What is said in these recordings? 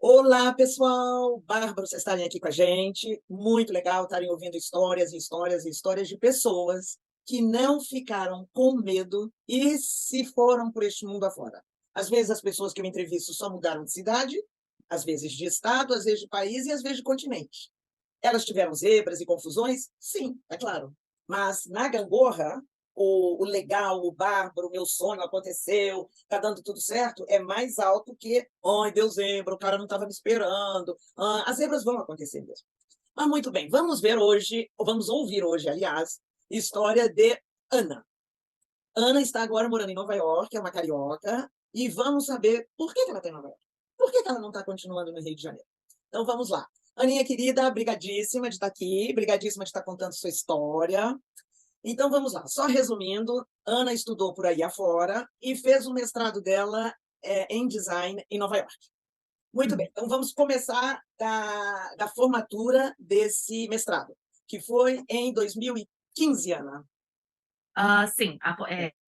Olá, pessoal! Bárbara, vocês estarem aqui com a gente. Muito legal estarem ouvindo histórias e histórias e histórias de pessoas que não ficaram com medo e se foram por este mundo afora. Às vezes as pessoas que eu entrevisto só mudaram de cidade, às vezes de estado, às vezes de país e às vezes de continente. Elas tiveram zebras e confusões? Sim, é claro. Mas na gangorra, o legal, o bárbaro, o meu sonho aconteceu, está dando tudo certo, é mais alto que, ai, deu zebra, o cara não estava me esperando. As zebras vão acontecer mesmo. Mas muito bem, vamos ver hoje, ou vamos ouvir hoje, aliás, história de Ana. Ana está agora morando em Nova York, é uma carioca, e vamos saber por que ela está em Nova York. Por que ela não está continuando no Rio de Janeiro? Então vamos lá. Aninha querida, brigadíssima de estar aqui, brigadíssima de estar contando sua história. Então vamos lá, só resumindo, Ana estudou por aí afora e fez o mestrado dela em design em Nova York. Muito bem, Uhum. então vamos começar da formatura desse mestrado, que foi em 2015, Ana. Sim,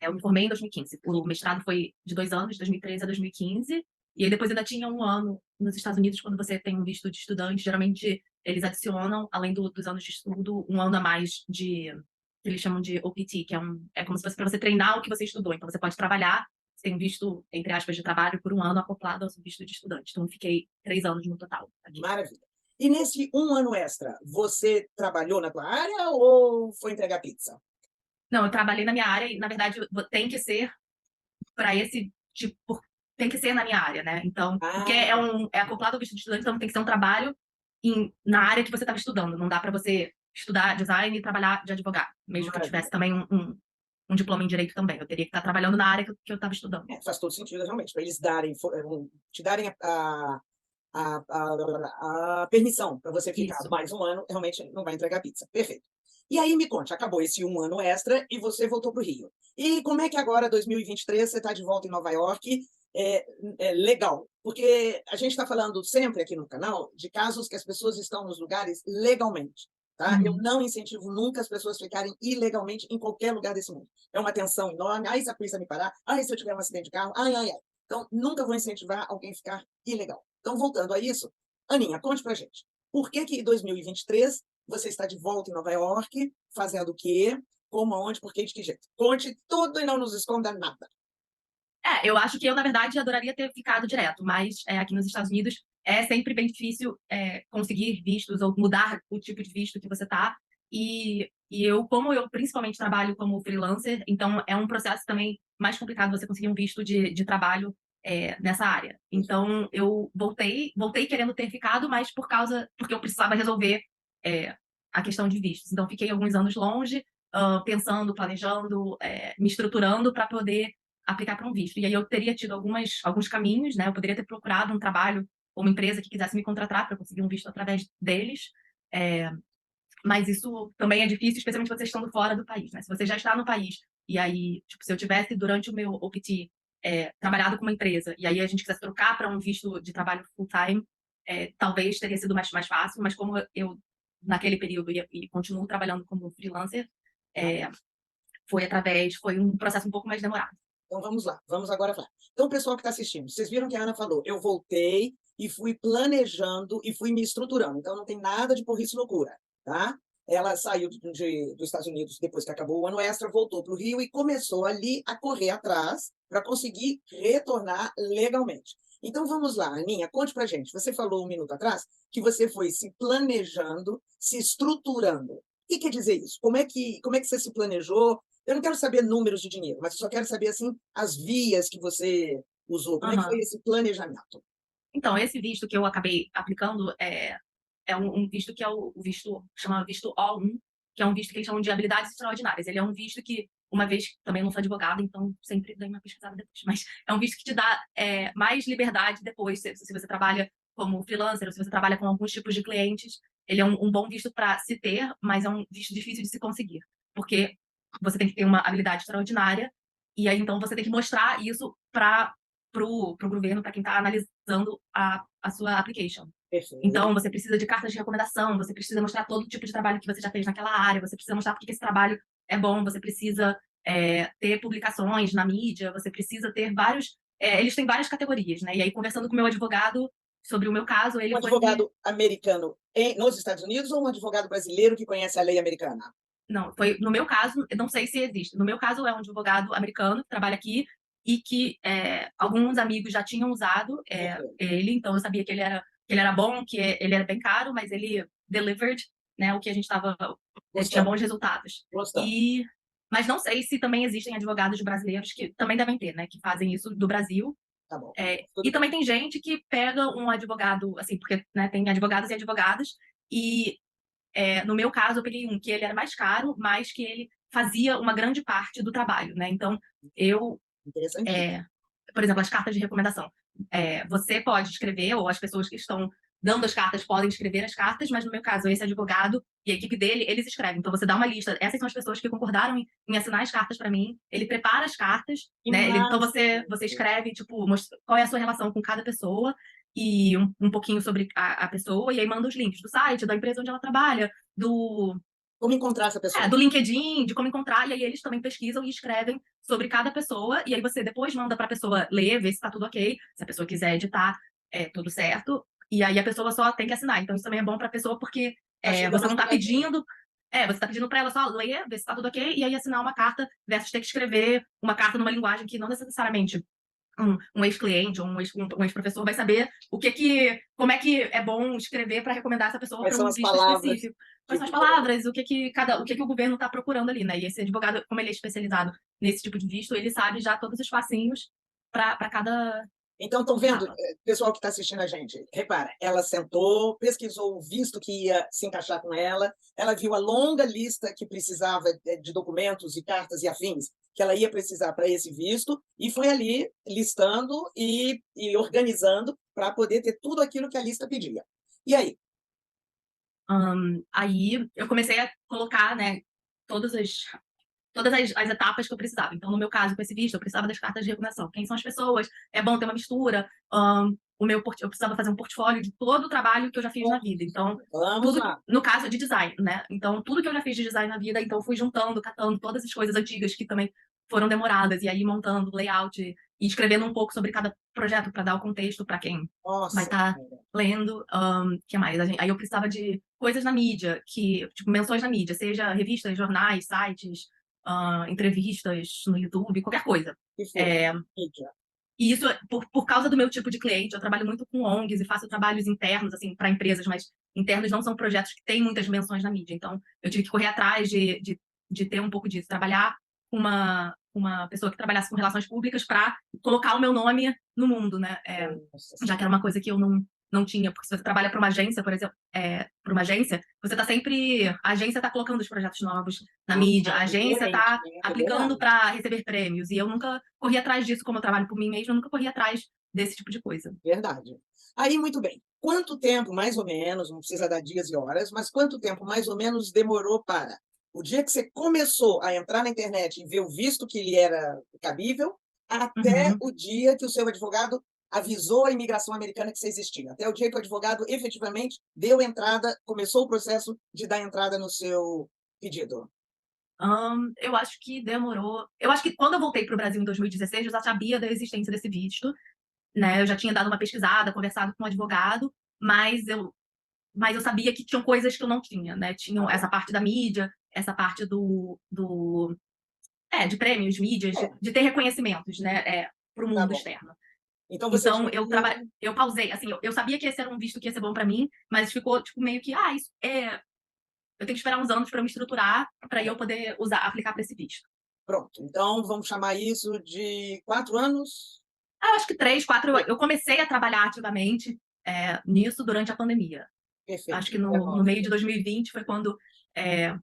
eu me formei em 2015. O mestrado foi de 2 anos, de 2013 a 2015. E aí depois ainda tinha um ano nos Estados Unidos, quando você tem um visto de estudante, geralmente eles adicionam, além dos anos de estudo, um ano a mais que eles chamam de OPT, que é como se fosse para você treinar o que você estudou. Então você pode trabalhar, você tem um visto, entre aspas, de trabalho por um ano acoplado ao seu visto de estudante. Então eu fiquei 3 anos no total aqui. Maravilha. E nesse um ano extra, você trabalhou na tua área ou foi entregar pizza? Não, eu trabalhei na minha área e, na verdade, tem que ser para esse tipo, tem que ser na minha área, né? Então, porque Ah, é acoplado ao visto de estudante, então tem que ser um trabalho na área que você estava estudando. Não dá para você estudar design e trabalhar de advogado, mesmo que eu tivesse maravilha. também um diploma em direito também. Eu teria que estar trabalhando na área que eu estava estudando. Faz todo sentido, realmente, para eles darem, te darem a permissão para você ficar Isso. mais um ano, realmente não vai entregar pizza. Perfeito. E aí me conte, acabou esse um ano extra e você voltou para o Rio. E como é que agora, 2023, você está de volta em Nova York? Legal, porque a gente está falando sempre aqui no canal de casos que as pessoas estão nos lugares legalmente. Tá? Eu Uhum. não incentivo nunca as pessoas ficarem ilegalmente em qualquer lugar desse mundo. É uma tensão enorme. Ai, se a polícia me parar. Ai, se eu tiver um acidente de carro. Ai, ai, ai. Então, nunca vou incentivar alguém a ficar ilegal. Então, voltando a isso, Aninha, conte pra gente. Por que em 2023 você está de volta em Nova York, fazendo o quê? Como, aonde, por quê, de que jeito? Conte tudo e não nos esconda nada. Eu acho que eu, na verdade, adoraria ter ficado direto, mas aqui nos Estados Unidos é sempre bem difícil conseguir vistos ou mudar o tipo de visto que você tá. E eu, como eu principalmente trabalho como freelancer, então é um processo também mais complicado você conseguir um visto de trabalho nessa área. Então eu voltei querendo ter ficado, mas porque eu precisava resolver é, a questão de vistos. Então fiquei alguns anos longe, pensando, planejando, me estruturando para poder aplicar para um visto. E aí eu teria tido alguns caminhos, né? Eu poderia ter procurado um trabalho ou uma empresa que quisesse me contratar para conseguir um visto através deles. É, mas isso também é difícil, especialmente você estando fora do país, né? Se você já está no país e aí, tipo, se eu tivesse durante o meu OPT trabalhado com uma empresa e aí a gente quisesse trocar para um visto de trabalho full-time, talvez teria sido mais fácil, mas como eu naquele período e continuo trabalhando como freelancer, é, foi um processo um pouco mais demorado. Então vamos lá, vamos agora falar. Então, o pessoal que está assistindo, vocês viram que a Ana falou, eu voltei e fui planejando e fui me estruturando. Então, não tem nada de porrice e loucura, tá? Ela saiu dos Estados Unidos depois que acabou o ano extra, voltou para o Rio e começou ali a correr atrás para conseguir retornar legalmente. Então vamos lá, Aninha, conte para gente. Você falou um minuto atrás que você foi se planejando, se estruturando. O que quer dizer isso? Como é que você se planejou? Eu não quero saber números de dinheiro, mas eu só quero saber assim as vias que você usou. Como é que foi Aham. esse planejamento? Então, esse visto que eu acabei aplicando é um visto que é o visto, chama visto O1, que é um visto que eles chamam de habilidades extraordinárias. Ele é um visto que, uma vez, também não sou advogada, então sempre dei uma pesquisada depois, mas é um visto que te dá mais liberdade depois, se você trabalha como freelancer ou se você trabalha com alguns tipos de clientes. Ele é um bom visto para se ter, mas é um visto difícil de se conseguir, porque você tem que ter uma habilidade extraordinária e aí então você tem que mostrar isso para pro governo, para quem está analisando a sua application. Perfeito. Então, você precisa de cartas de recomendação, você precisa mostrar todo tipo de trabalho que você já fez naquela área, você precisa mostrar porque que esse trabalho é bom, você precisa ter publicações na mídia, você precisa ter vários. Eles têm várias categorias, né? E aí, conversando com o meu advogado, sobre o meu caso, Um ele foi... advogado americano nos Estados Unidos ou um advogado brasileiro que conhece a lei americana? Não, foi no meu caso, eu não sei se existe. No meu caso, é um advogado americano que trabalha aqui e que alguns amigos já tinham usado Ok. ele, então eu sabia que ele era bom, que ele era bem caro, mas ele delivered, né, o que a gente estava... tinha bons Gostamos, resultados. gostamos. E, mas não sei se também existem advogados brasileiros que também devem ter, né, que fazem isso do Brasil. Tá bom. E Tudo bem. também tem gente que pega um advogado, assim, porque, né, tem advogados e advogadas, e no meu caso, eu peguei um que ele era mais caro, mas que ele fazia uma grande parte do trabalho, né? Então, eu, Interessantíssimo. por exemplo, as cartas de recomendação. Você pode escrever, ou as pessoas que estão dando as cartas podem escrever as cartas, mas no meu caso, esse advogado e a equipe dele, eles escrevem. Então, você dá uma lista. Essas são as pessoas que concordaram em assinar as cartas para mim. Ele prepara as cartas, Que né? Então, massa! você escreve, tipo, qual é a sua relação com cada pessoa e um pouquinho sobre a pessoa, e aí manda os links do site, da empresa onde ela trabalha, do Como encontrar essa pessoa? do LinkedIn, de como encontrar, e aí eles também pesquisam e escrevem sobre cada pessoa, e aí você depois manda para a pessoa ler, ver se está tudo ok, se a pessoa quiser editar, tudo certo, e aí a pessoa só tem que assinar. Então isso também é bom para a pessoa, porque Tá chegando você mais não está pegadinha. pedindo, você está pedindo para ela só ler, ver se está tudo ok, e aí assinar uma carta, versus ter que escrever uma carta numa linguagem que não necessariamente um ex-cliente ou um ex-professor vai saber como é que é bom escrever para recomendar essa pessoa Quais para são um as visto palavras específico. Quais são as típicas? palavras, o que o governo está procurando ali, né? E esse advogado, como ele é especializado nesse tipo de visto, ele sabe já todos os passinhos para cada Então, estão vendo, etapa. pessoal que está assistindo a gente, repara, ela sentou, pesquisou o visto que ia se encaixar com ela viu a longa lista que precisava de documentos e cartas e afins que ela ia precisar para esse visto, e foi ali listando e organizando para poder ter tudo aquilo que a lista pedia. E aí? Aí eu comecei a colocar, né, todas as etapas que eu precisava. Então, no meu caso, com esse visto, eu precisava das cartas de recomendação. Quem são as pessoas? É bom ter uma mistura. Eu precisava fazer um portfólio de todo o trabalho que eu já fiz na vida. Então, Vamos tudo, lá. no caso de design, né? Então, tudo que eu já fiz de design na vida, então fui juntando, catando todas as coisas antigas que também foram demoradas, e aí montando layout e escrevendo um pouco sobre cada projeto para dar o contexto para quem vai Nossa, estar lendo. Que mais? Aí eu precisava de coisas na mídia, tipo, menções na mídia, seja revistas, jornais, sites, entrevistas no YouTube, qualquer coisa. que foi? É, Mídia. e isso, por causa do meu tipo de cliente, eu trabalho muito com ONGs e faço trabalhos internos, assim, para empresas, mas internos não são projetos que têm muitas menções na mídia. Então, eu tive que correr atrás de ter um pouco disso, trabalhar com uma pessoa que trabalhasse com relações públicas para colocar o meu nome no mundo, né? Nossa Já que Senhora. era uma coisa que eu não tinha, porque se você trabalha para uma agência, por exemplo, para uma agência, você está sempre. A agência está colocando os projetos novos na mídia, a agência Diferente, está né? É aplicando verdade. para receber prêmios, e eu nunca corri atrás disso, como eu trabalho por mim mesma, eu nunca corri atrás desse tipo de coisa. Verdade. Aí, muito bem. Quanto tempo, mais ou menos, não precisa dar dias e horas, mas quanto tempo, mais ou menos, demorou para o dia que você começou a entrar na internet e ver o visto que lhe era cabível, até Uhum. o dia que o seu advogado avisou a imigração americana que você existia, até o dia que o advogado efetivamente deu entrada, começou o processo de dar entrada no seu pedido? Eu acho que demorou. Eu acho que quando eu voltei para o Brasil em 2016, eu já sabia da existência desse visto, né? Eu já tinha dado uma pesquisada, conversado com um advogado, mas eu sabia que tinham coisas que eu não tinha, né? Tá Tinham essa bom. parte da mídia, essa parte de prêmios, mídias, É, de ter reconhecimentos, né? Para o tá mundo bom. externo. Então você Então, tinha. eu pausei, assim, eu sabia que esse era um visto que ia ser bom para mim, mas ficou, tipo, meio que, eu tenho que esperar uns anos para me estruturar, para eu poder aplicar para esse visto. Pronto. Então vamos chamar isso de 4 anos? Eu acho que 3, 4, eu comecei a trabalhar ativamente nisso durante a pandemia. Acho Perfeito. que no 19. meio de 2020 foi quando é,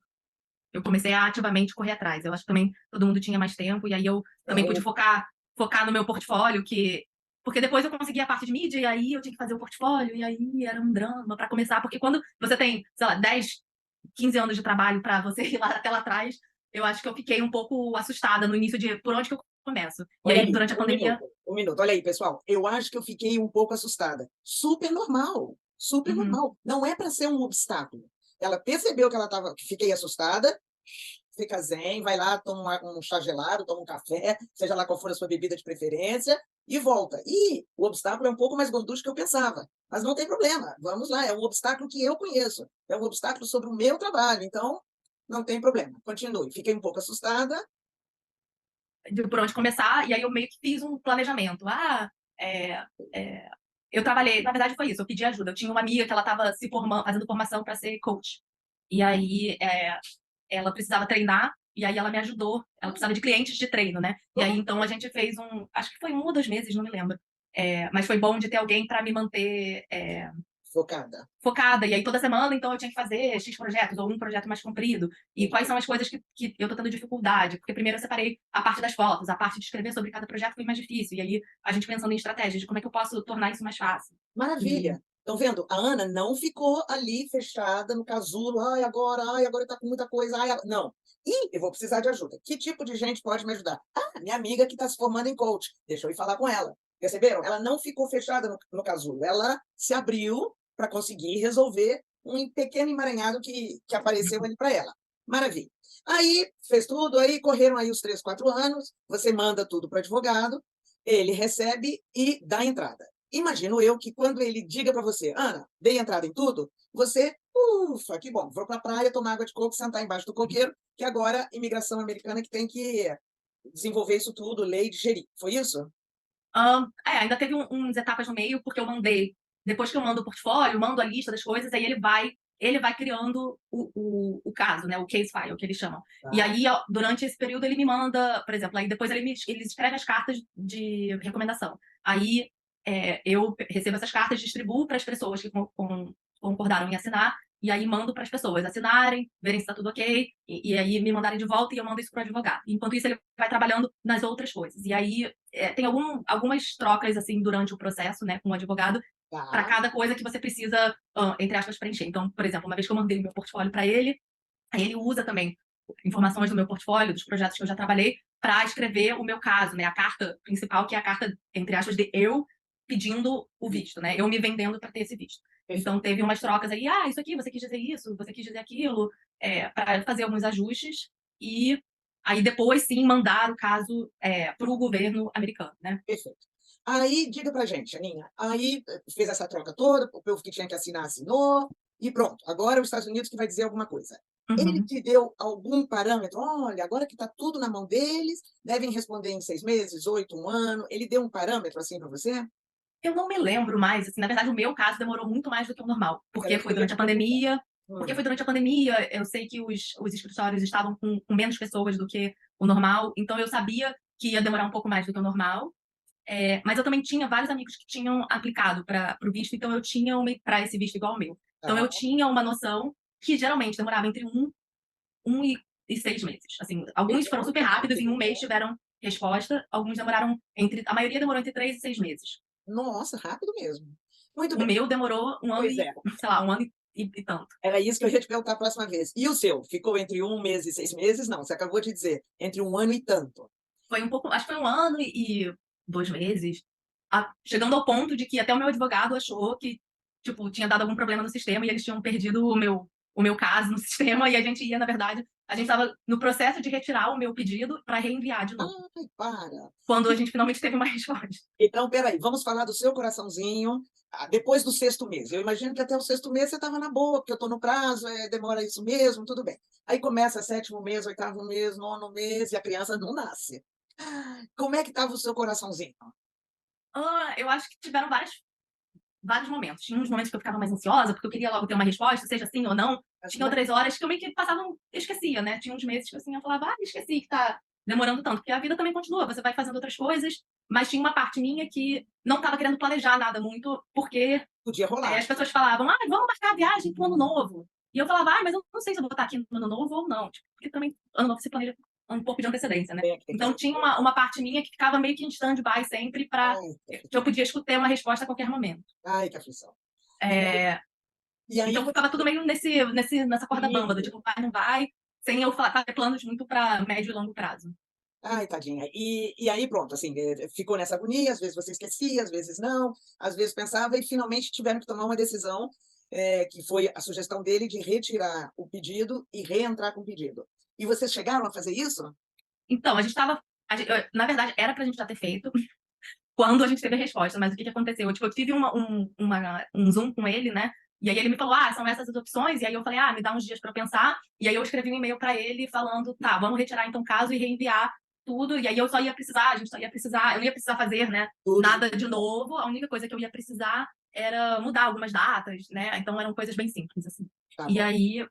eu comecei a ativamente correr atrás. Eu acho que também todo mundo tinha mais tempo, e aí eu também pude É, focar no meu portfólio, porque depois eu consegui a parte de mídia, e aí eu tinha que fazer o portfólio, e aí era um drama para começar, porque quando você tem, sei lá, 10, 15 anos de trabalho para você ir lá até lá atrás, eu acho que eu fiquei um pouco assustada no início de por onde que eu começo. E olha aí, aí, durante a um pandemia, minuto, um minuto. Olha aí, pessoal. Eu acho que eu fiquei um pouco assustada. Super normal, super uhum, normal. Não é para ser um obstáculo. Ela percebeu que ela estava, que fiquei assustada, fica zen, vai lá, toma um chá gelado, toma um café, seja lá qual for a sua bebida de preferência, e volta. E o obstáculo é um pouco mais gorducho que eu pensava, mas não tem problema, vamos lá, é um obstáculo que eu conheço, é um obstáculo sobre o meu trabalho, então não tem problema, continue. Fiquei um pouco assustada. De por onde começar, e aí eu meio que fiz um planejamento. É, é, eu trabalhei, na verdade foi isso, eu pedi ajuda. Eu tinha uma amiga que ela estava se formando, fazendo formação para ser coach. E aí ela precisava treinar, e aí ela me ajudou. Ela precisava de clientes de treino, né? E aí então a gente fez acho que foi 1 ou 2 meses, não me lembro. Mas foi bom de ter alguém para me manter Focada. focada. E aí toda semana, então, eu tinha que fazer X projetos, ou um projeto mais comprido. E quais são as coisas que eu tô tendo dificuldade? Porque primeiro eu separei a parte das fotos, a parte de escrever sobre cada projeto foi mais difícil. E aí a gente pensando em estratégias, de como é que eu posso tornar isso mais fácil. Maravilha. Estão vendo? A Ana não ficou ali fechada no casulo, ai, agora está com muita coisa, não. E eu vou precisar de ajuda. Que tipo de gente pode me ajudar? Ah, minha amiga que está se formando em coach. Deixa eu ir falar com ela. Perceberam? Ela não ficou fechada no casulo, ela se abriu para conseguir resolver um pequeno emaranhado que apareceu ali para ela. Maravilha. Aí fez tudo, aí correram aí os 3, 4 anos, você manda tudo para o advogado, ele recebe e dá entrada. Imagino eu que quando ele diga para você, Ana, dei entrada em tudo, você, ufa, que bom, vou para a praia, tomar água de coco, sentar embaixo do coqueiro, que agora a imigração americana que tem que desenvolver isso tudo, ler e digerir. Foi isso? Ainda teve uns etapas no meio, porque eu mandei, depois que eu mando o portfólio, mando a lista das coisas, aí ele vai criando o caso, né? O case file, que eles chamam. Tá. E aí, durante esse período, ele me manda, por exemplo, aí depois ele escreve as cartas de recomendação. Aí eu recebo essas cartas, distribuo para as pessoas que concordaram em assinar, e aí mando para as pessoas assinarem, verem se está tudo ok, e aí me mandarem de volta e eu mando isso para o advogado. Enquanto isso, ele vai trabalhando nas outras coisas. E aí tem algumas trocas assim durante o processo, né, com o advogado, para Tá. cada coisa que você precisa, entre aspas, preencher. Então, por exemplo, uma vez que eu mandei o meu portfólio para ele, aí ele usa também informações do meu portfólio, dos projetos que eu já trabalhei, para escrever o meu caso, né, a carta principal, que é a carta, entre aspas, de eu pedindo o visto, né, eu me vendendo para ter esse visto. Então, teve umas trocas aí, isso aqui, você quis dizer isso, você quis dizer aquilo, para fazer alguns ajustes, e aí depois sim mandar o caso para o governo americano, né? Perfeito. Aí, diga pra gente, Aninha, aí fez essa troca toda, o povo que tinha que assinar, assinou, e pronto, agora os Estados Unidos que vai dizer alguma coisa. Ele Uhum. te deu algum parâmetro? Olha, agora que está tudo na mão deles, devem responder em 6 meses, 8, um ano. Ele deu um parâmetro assim para você? Eu não me lembro mais, assim, na verdade, o meu caso demorou muito mais do que o normal, Era porque isso que foi eu ia durante te a perguntar. pandemia. Porque Hum. foi durante a pandemia, eu sei que os escritórios estavam com menos pessoas do que o normal, então eu sabia que ia demorar um pouco mais do que o normal. Mas eu também tinha vários amigos que tinham aplicado para o visto, então eu tinha para esse visto igual ao meu. Então Tá. eu tinha uma noção que geralmente demorava entre um e 6 meses. Assim, alguns foram super rápidos, em 1 mês tiveram resposta, alguns demoraram a maioria demorou entre 3 e 6 meses. Nossa, rápido mesmo. Muito O bem. meu demorou um ano Pois e, é. sei lá, um ano e tanto. Era isso que eu ia te perguntar a próxima vez. E o seu? Ficou entre 1 mês e 6 meses? Não, você acabou de dizer, entre 1 ano e tanto. Foi um pouco, acho que foi 1 ano e 2 meses, chegando ao ponto de que até o meu advogado achou que, tipo, tinha dado algum problema no sistema e eles tinham perdido o meu caso no sistema e a gente ia, na verdade, a gente estava no processo de retirar o meu pedido para reenviar de novo, Ai, para. quando a gente finalmente teve uma resposta. Então, espera aí, vamos falar do seu coraçãozinho, depois do 6º mês. Eu imagino que até o 6º mês você estava na boa, porque eu estou no prazo, demora isso mesmo, tudo bem. Aí começa 7º mês, 8º mês, 9º mês, e a criança não nasce. Como é que estava o seu coraçãozinho? Eu acho que tiveram vários momentos. Tinha uns momentos que eu ficava mais ansiosa, porque eu queria logo ter uma resposta, seja sim ou não. Tinha outras horas que eu meio que passavam, eu esquecia, né? Tinha uns meses que assim, eu falava, esqueci que tá demorando tanto, porque a vida também continua, você vai fazendo outras coisas, mas tinha uma parte minha que não estava querendo planejar nada muito, porque Podia rolar. as pessoas falavam, vamos marcar a viagem pro ano novo. E eu falava, mas eu não sei se eu vou estar aqui no ano novo ou não, tipo, porque também ano novo se planeja um pouco de antecedência, né? Tem que Então tinha fazer. uma parte minha que ficava meio que em stand-by sempre para Ai, que eu podia escutar uma resposta a qualquer momento. ai, que aflição. É, E aí então você... ficava tudo meio nessa corda bamba, do tipo, vai, não vai, sem eu fazer planos muito para médio e longo prazo. Ai, tadinha. E aí pronto, assim, ficou nessa agonia, às vezes você esquecia, às vezes não, às vezes pensava e finalmente tiveram que tomar uma decisão, que foi a sugestão dele de retirar o pedido e reentrar com o pedido. E vocês chegaram a fazer isso? Então, a gente estava. Na verdade, era pra gente já ter feito, quando a gente teve a resposta. Mas o que aconteceu? Tipo, eu tive um Zoom com ele, né? E aí ele me falou, são essas as opções. E aí eu falei, me dá uns dias para pensar. E aí eu escrevi um e-mail para ele falando, tá, vamos retirar então o caso e reenviar tudo. E aí eu só ia precisar, a gente só ia precisar, eu não ia precisar fazer, né, Tudo. nada de novo. A única coisa que eu ia precisar era mudar algumas datas, né? Então eram coisas bem simples, assim. Tá E bom. aí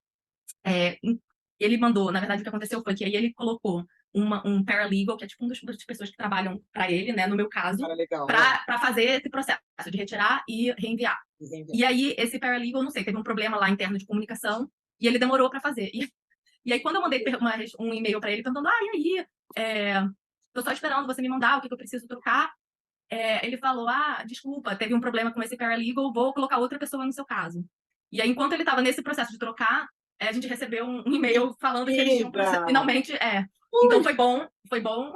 ele mandou, na verdade, o que aconteceu foi que aí ele colocou um paralegal, que é tipo das pessoas que trabalham para ele, né, no meu caso, Legal. para fazer esse processo de retirar e reenviar. Entendi. E aí, esse paralegal, não sei, teve um problema lá interno de comunicação e ele demorou para fazer. E aí, quando eu mandei um e-mail para ele perguntando, e aí, tô só esperando você me mandar o que eu preciso trocar, ele falou, desculpa, teve um problema com esse paralegal, vou colocar outra pessoa no seu caso. E aí, enquanto ele estava nesse processo de trocar, a gente recebeu um e-mail falando que eles tinham finalmente. Então foi bom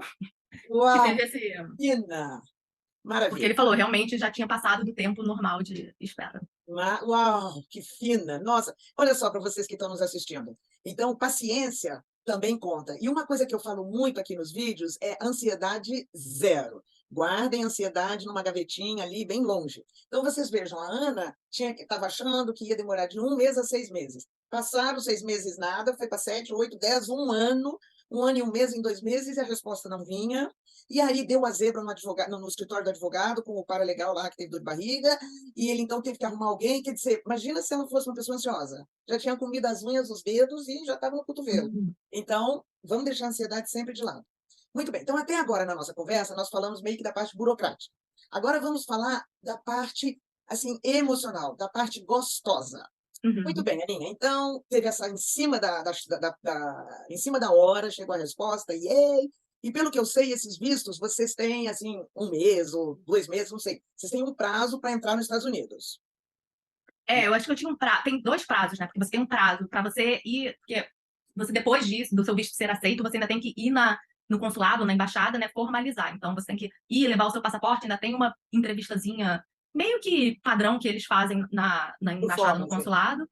que Uau, teve esse. fina! Porque Maravilha. ele falou, realmente já tinha passado do tempo normal de espera. Uau, que fina! Nossa, olha só para vocês que estão nos assistindo. Então, paciência também conta. E uma coisa que eu falo muito aqui nos vídeos é ansiedade zero. Guardem a ansiedade numa gavetinha ali, bem longe. Então, vocês vejam, a Ana estava achando que ia demorar de 1 mês a 6 meses. Passaram 6 meses nada, foi para 7, 8, 10, 1 ano, 1 ano e 1 mês em 2 meses, e a resposta não vinha. E aí deu a zebra no escritório do advogado, com o paralegal lá que teve dor de barriga, e ele então teve que arrumar alguém. Quer dizer, imagina se ela fosse uma pessoa ansiosa. Já tinha comido as unhas dos dedos e já estava no cotovelo. Então, vamos deixar a ansiedade sempre de lado. Muito bem, então até agora na nossa conversa nós falamos meio que da parte burocrática. Agora vamos falar da parte assim emocional, da parte gostosa. Muito bem, Aninha. Então, teve essa em cima em cima da hora, chegou a resposta, e pelo que eu sei, esses vistos, vocês têm, assim, 1 mês ou 2 meses, não sei. Vocês têm um prazo para entrar nos Estados Unidos. Eu acho que eu tinha um prazo. Tem 2 prazos, né? Porque você tem um prazo para você ir. Porque você, depois disso, do seu visto ser aceito, você ainda tem que ir no consulado, na embaixada, né? Formalizar. Então, você tem que ir levar o seu passaporte, ainda tem uma entrevistazinha meio que padrão que eles fazem na embaixada, no consulado,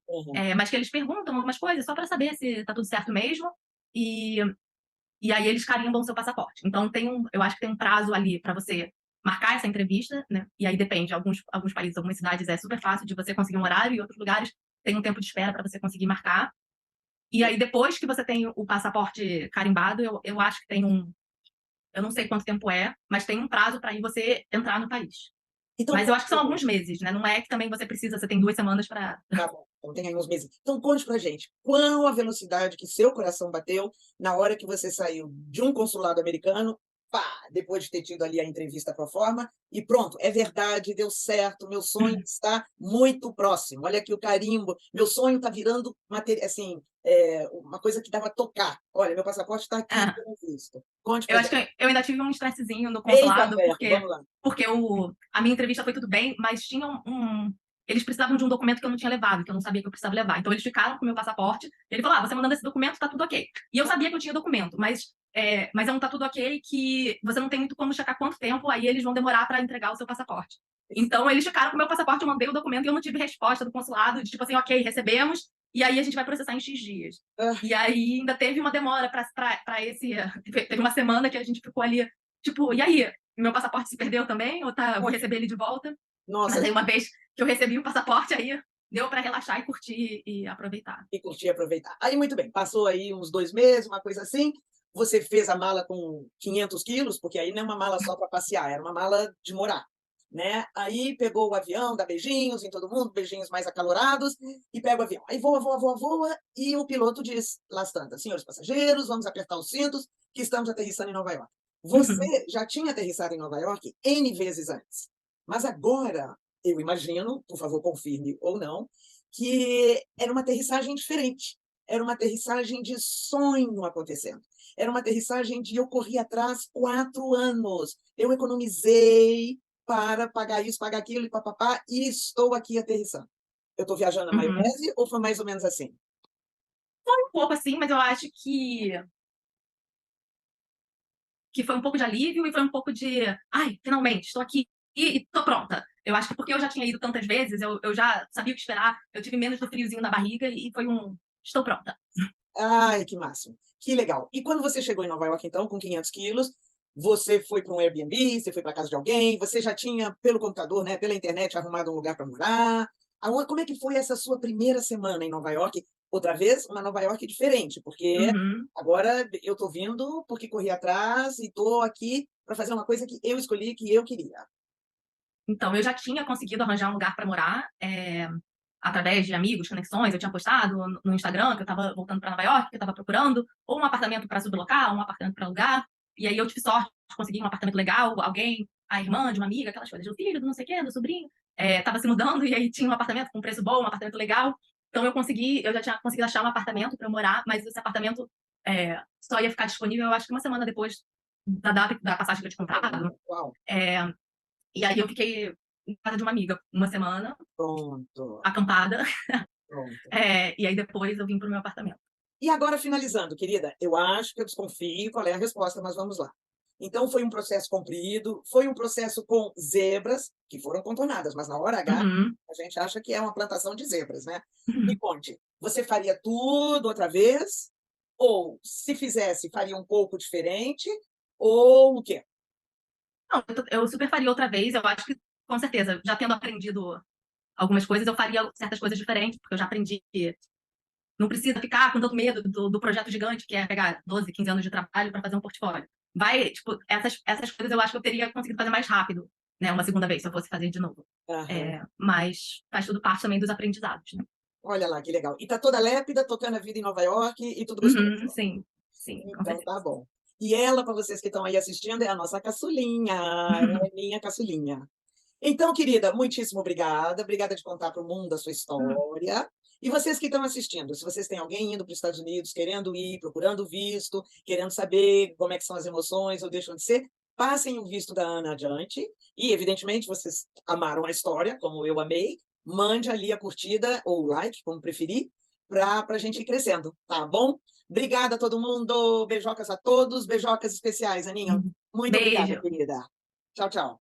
mas que eles perguntam algumas coisas só para saber se tá tudo certo mesmo. E aí eles carimbam o seu passaporte. Então, eu acho que tem um prazo ali para você marcar essa entrevista, né? E aí depende, alguns países, algumas cidades é super fácil de você conseguir um horário, e outros lugares tem um tempo de espera para você conseguir marcar. E aí, depois que você tem o passaporte carimbado, eu acho que tem eu não sei quanto tempo mas tem um prazo para você entrar no país. Então, mas eu acho que são alguns meses, né? Não é que também você tem 2 semanas para. Tá bom, então tem aí uns meses. Então conte pra gente, qual a velocidade que seu coração bateu na hora que você saiu de um consulado americano, pá, depois de ter tido ali a entrevista pro forma, e pronto, é verdade, deu certo, meu sonho está muito próximo. Olha aqui o carimbo, meu sonho está virando assim, uma coisa que dá para tocar. Olha, meu passaporte está aqui, pelo visto. Conte Eu pra acho gente. que eu ainda tive um estressezinho no Eita consulado, ferro, vamos lá. porque a minha entrevista foi tudo bem, mas tinha eles precisavam de um documento que eu não tinha levado, que eu não sabia que eu precisava levar. Então, eles ficaram com o meu passaporte. Ele falou, você mandando esse documento, tá tudo ok. E eu sabia que eu tinha documento, mas é um tá tudo ok que você não tem muito como checar quanto tempo, aí eles vão demorar para entregar o seu passaporte. Então, eles ficaram com o meu passaporte, eu mandei o documento e eu não tive resposta do consulado, de tipo assim, ok, recebemos, e aí a gente vai processar em X dias. E aí ainda teve uma demora para esse. Teve uma semana que a gente ficou ali, tipo, e aí? Meu passaporte se perdeu também? Ou vou receber ele de volta? Nossa, Mas aí, uma vez que eu recebi o passaporte, aí deu para relaxar e curtir e aproveitar. e curtir e aproveitar. Aí, muito bem, passou aí uns 2 meses, uma coisa assim, você fez a mala com 500 quilos, porque aí não é uma mala só para passear, era uma mala de morar, né? Aí pegou o avião, dá beijinhos em todo mundo, beijinhos mais acalorados, e pega o avião. Aí voa, voa, voa, voa, e o piloto diz, las tantas, senhores passageiros, vamos apertar os cintos, que estamos aterrissando em Nova York. Você já tinha aterrissado em Nova York N vezes antes, mas agora, eu imagino, por favor, confirme ou não, que era uma aterrissagem diferente, era uma aterrissagem de sonho acontecendo, era uma aterrissagem de eu corri atrás 4 anos, eu economizei para pagar isso, pagar aquilo, e papapá, e estou aqui aterrissando. Eu estou viajando na maionese ou foi mais ou menos assim? Foi um pouco assim, mas eu acho que foi um pouco de alívio e foi um pouco de, ai, finalmente, estou aqui e estou pronta. Eu acho que porque eu já tinha ido tantas vezes, eu já sabia o que esperar, eu tive menos do friozinho na barriga e foi estou pronta. Ai, que máximo, que legal. E quando você chegou em Nova York, então, com 500 quilos, Você foi para um Airbnb, você foi para casa de alguém, você já tinha, pelo computador, né, pela internet, arrumado um lugar para morar? Como é que foi essa sua primeira semana em Nova York? Outra vez, uma Nova York diferente, porque Uhum. agora eu estou vindo porque corri atrás e estou aqui para fazer uma coisa que eu escolhi, que eu queria. Então, eu já tinha conseguido arranjar um lugar para morar, através de amigos, conexões. Eu tinha postado no Instagram que eu estava voltando para Nova York, que eu estava procurando ou um apartamento para sublocar, ou um apartamento para alugar. E aí eu tive sorte de conseguir um apartamento legal, alguém, a irmã de uma amiga, aquelas coisas, do filho, do não sei o quê, do sobrinho, estava se mudando e aí tinha um apartamento com preço bom, um apartamento legal. Então eu já tinha conseguido achar um apartamento para morar, mas esse apartamento só ia ficar disponível, eu acho que uma semana depois da data da passagem que eu tinha comprado. Uau, É, e aí eu fiquei em casa de uma amiga uma semana, pronto, acampada, pronto. e aí depois eu vim pro meu apartamento. E agora, finalizando, querida, eu acho que eu desconfio qual é a resposta, mas vamos lá. Então, foi um processo comprido, foi um processo com zebras, que foram contornadas, mas na hora H, Uhum. a gente acha que é uma plantação de zebras, né? Me conte, você faria tudo outra vez? Ou, se fizesse, faria um pouco diferente? Ou o quê? Não, eu super faria outra vez, eu acho que, com certeza, já tendo aprendido algumas coisas, eu faria certas coisas diferentes, porque eu já aprendi que não precisa ficar com tanto medo do projeto gigante, que é pegar 12, 15 anos de trabalho para fazer um portfólio. Vai, tipo, essas coisas eu acho que eu teria conseguido fazer mais rápido, né, uma segunda vez, se eu fosse fazer de novo. Aham. Mas faz tudo parte também dos aprendizados, né? Olha lá, que legal. E tá toda lépida, tocando a vida em Nova York e tudo gostoso. Uhum, sim, sim, com Então tá certeza. bom. E ela, para vocês que estão aí assistindo, é a nossa caçulinha, é minha caçulinha. Então, querida, muitíssimo obrigada. Obrigada de contar para o mundo a sua história. E vocês que estão assistindo, se vocês têm alguém indo para os Estados Unidos, querendo ir, procurando visto, querendo saber como é que são as emoções ou deixam de ser, passem o visto da Ana adiante. E, evidentemente, vocês amaram a história, como eu amei. Mande ali a curtida ou o like, como preferir, para a gente ir crescendo, tá bom? Obrigada a todo mundo. Beijocas a todos. Beijocas especiais, Aninha. Muito obrigada, Beijo. querida. Tchau, tchau.